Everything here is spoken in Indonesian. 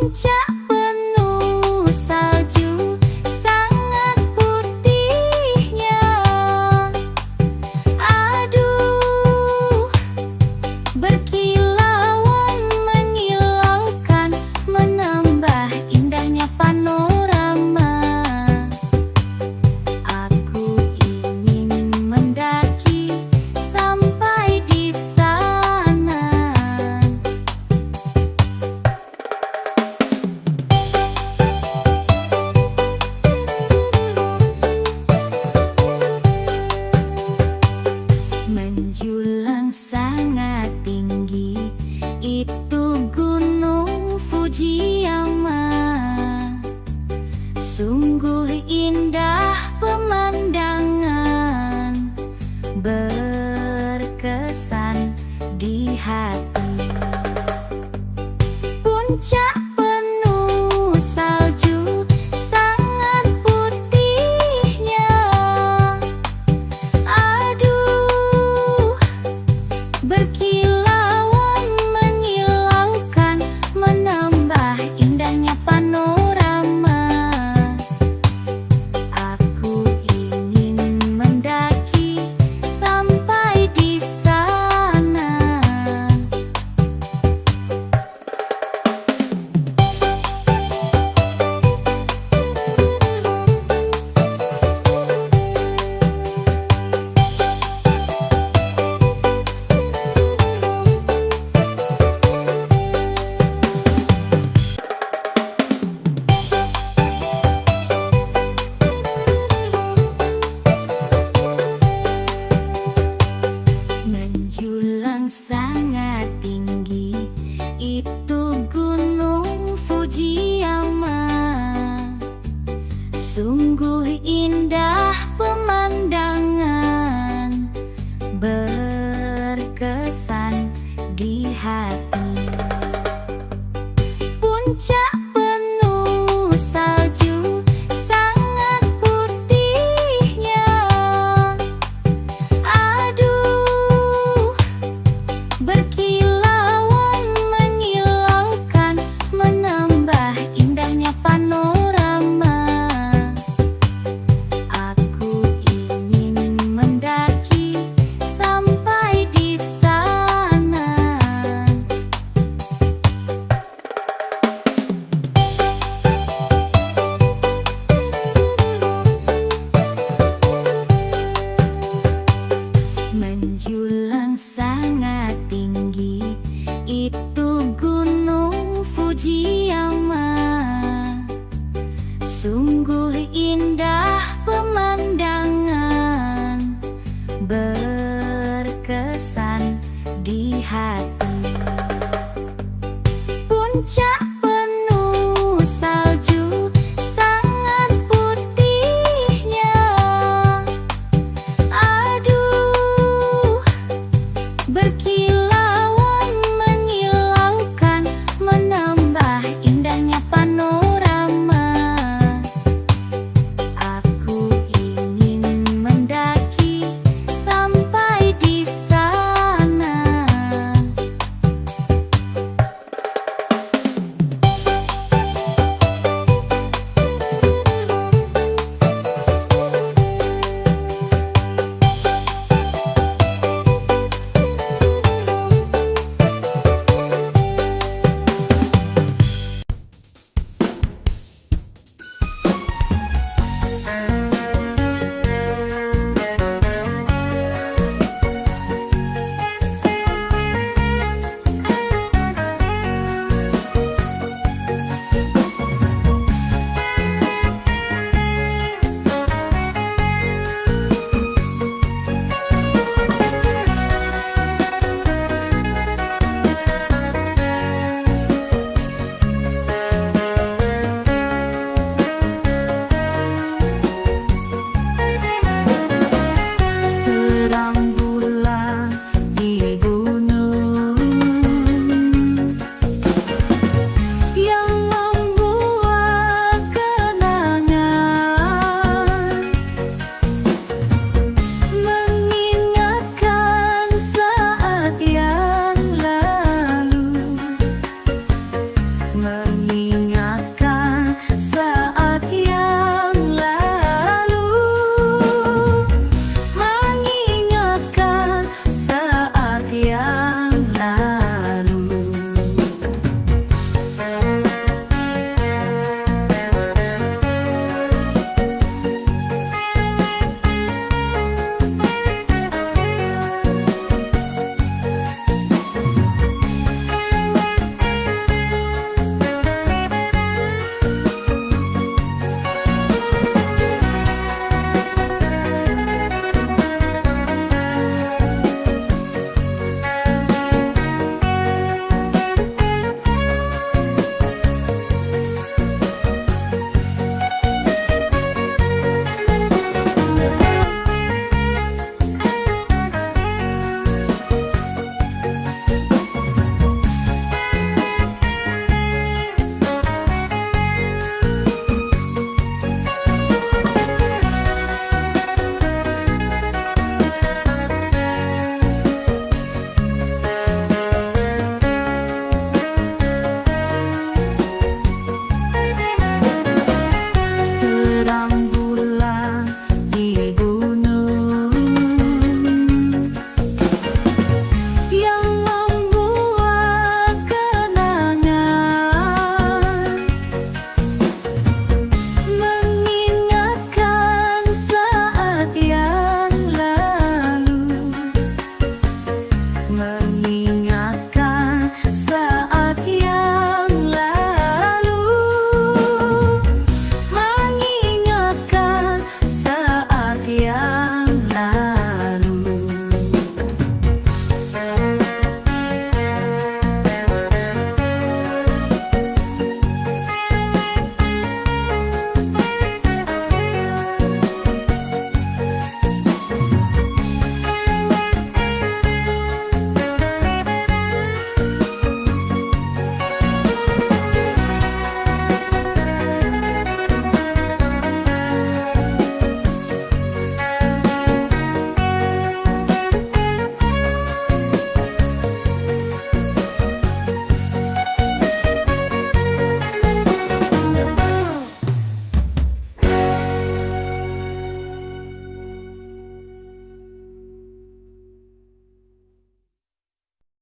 Puncak penuh salju, sangat putihnya. Aduh, berkilauan menyilaukan, menambah indahnya panorama. Aku ingin mendaki sampai di sana. Menjulang sangat tinggi, itu Gunung Fujiyama. Sungguh indah pemandangan, berkesan di hati. Puncak penuh salju, sangat putihnya. Aduh, berkilauan menyilaukan, menambah indahnya panorama. Aku ingin mendaki sampai di sana. Menjulang sangat tinggi, itu Gunung Fujiyama. Sungguh indah pemandangan, berkesan di hati. Puncak penuh salju, sangat putihnya. Aduh, berkilauan menyilaukan, menambah indahnya panorama. Aku ingin mendaki sampai di sana. Menjulang sangat tinggi, itu Gunung Fujiyama. Sungguh indah pemandangan, berkesan di hati. Puncak penuh salju, sangat putihnya. Aduh, berkilauan menyilaukan, menambah indahnya panorama. Aku ingin mendaki sampai di sana. Mengingatkan saat yang lalu.